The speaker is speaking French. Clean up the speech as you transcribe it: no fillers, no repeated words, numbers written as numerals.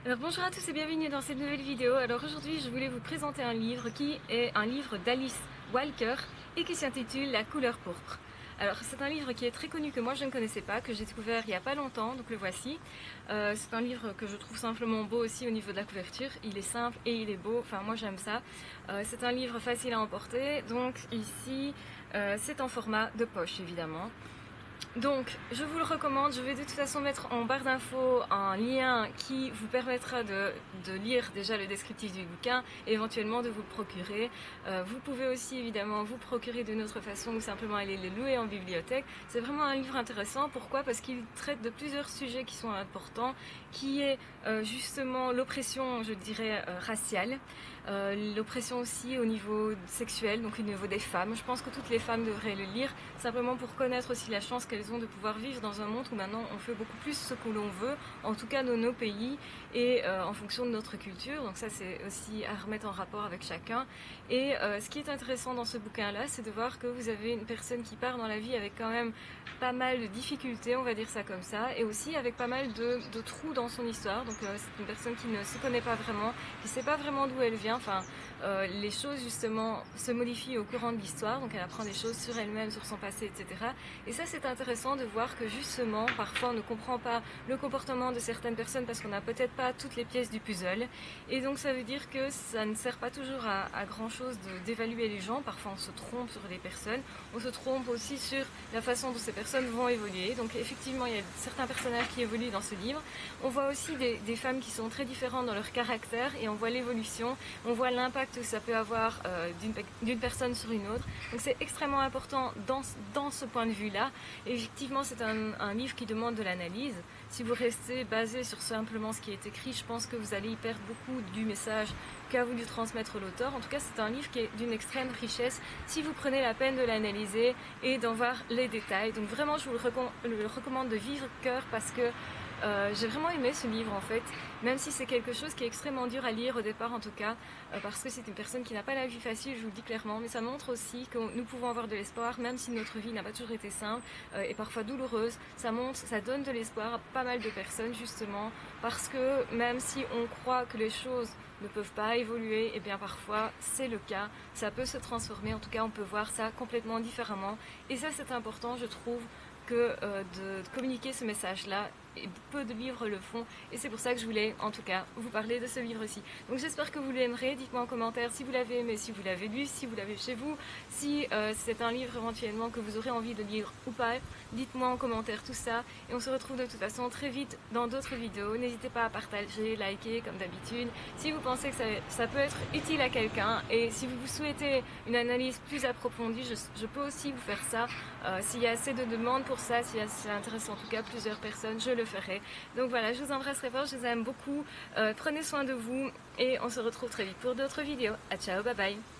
Alors bonjour à tous et bienvenue dans cette nouvelle vidéo. Alors aujourd'hui je voulais vous présenter un livre qui est un livre d'Alice Walker et qui s'intitule La couleur pourpre. Alors c'est un livre qui est très connu que moi je ne connaissais pas, que j'ai découvert il n'y a pas longtemps, donc le voici. C'est un livre que je trouve simplement beau aussi au niveau de la couverture, il est simple et il est beau, enfin moi j'aime ça. C'est un livre facile à emporter, donc ici c'est en format de poche évidemment. Donc, je vous le recommande, je vais de toute façon mettre en barre d'infos un lien qui vous permettra de lire déjà le descriptif du bouquin et éventuellement de vous le procurer. Vous pouvez aussi évidemment vous procurer d'une autre façon ou simplement aller le louer en bibliothèque. C'est vraiment un livre intéressant, pourquoi? Parce qu'il traite de plusieurs sujets qui sont importants, qui est justement l'oppression, je dirais, raciale, l'oppression aussi au niveau sexuel, donc au niveau des femmes. Je pense que toutes les femmes devraient le lire, simplement pour connaître aussi la chance qu'elles ont de pouvoir vivre dans un monde où maintenant on fait beaucoup plus ce que l'on veut, en tout cas dans nos pays et en fonction de notre culture. Donc ça c'est aussi à remettre en rapport avec chacun. Et ce qui est intéressant dans ce bouquin-là, c'est de voir que vous avez une personne qui part dans la vie avec quand même pas mal de difficultés, on va dire ça comme ça, et aussi avec pas mal de trous dans son histoire. Donc c'est une personne qui ne se connaît pas vraiment, qui ne sait pas vraiment d'où elle vient. Enfin, les choses justement se modifient au courant de l'histoire, donc elle apprend des choses sur elle-même, sur son passé, etc. Et ça c'est intéressant de voir que justement, parfois on ne comprend pas le comportement de certaines personnes parce qu'on n'a peut-être pas toutes les pièces du puzzle. Et donc ça veut dire que ça ne sert pas toujours à grand chose d'évaluer les gens. Parfois on se trompe sur les personnes, on se trompe aussi sur la façon dont ces personnes vont évoluer. Donc effectivement il y a certains personnages qui évoluent dans ce livre. On voit aussi des femmes qui sont très différentes dans leur caractère et on voit l'évolution, on voit l'impact que ça peut avoir d'une personne sur une autre. Donc c'est extrêmement important dans ce point de vue-là. Effectivement, c'est un livre qui demande de l'analyse. Si vous restez basé sur simplement ce qui est écrit, je pense que vous allez y perdre beaucoup du message qu'a voulu transmettre l'auteur. En tout cas, c'est un livre qui est d'une extrême richesse si vous prenez la peine de l'analyser et d'en voir les détails. Donc vraiment, je vous le recommande de vivre cœur parce que j'ai vraiment aimé ce livre en fait, même si c'est quelque chose qui est extrêmement dur à lire au départ en tout cas, parce que c'est une personne qui n'a pas la vie facile, je vous le dis clairement, mais ça montre aussi que nous pouvons avoir de l'espoir, même si notre vie n'a pas toujours été simple et parfois douloureuse. Ça donne de l'espoir à pas mal de personnes justement, parce que même si on croit que les choses ne peuvent pas évoluer, et bien parfois c'est le cas, ça peut se transformer, en tout cas on peut voir ça complètement différemment, et ça c'est important je trouve, que de communiquer ce message-là, et peu de livres le font, et c'est pour ça que je voulais en tout cas vous parler de ce livre-ci. Donc j'espère que vous l'aimerez, dites-moi en commentaire si vous l'avez aimé, si vous l'avez lu, si vous l'avez chez vous, si c'est un livre éventuellement que vous aurez envie de lire ou pas, dites-moi en commentaire tout ça, et on se retrouve de toute façon très vite dans d'autres vidéos. N'hésitez pas à partager, liker comme d'habitude, si vous pensez que ça peut être utile à quelqu'un, et si vous souhaitez une analyse plus approfondie, je peux aussi vous faire ça, s'il y a assez de demandes pour ça, si ça intéresse en tout cas plusieurs personnes, je le ferai. Donc voilà, je vous embrasse très fort, je vous aime beaucoup, prenez soin de vous et on se retrouve très vite pour d'autres vidéos. À ciao, bye bye.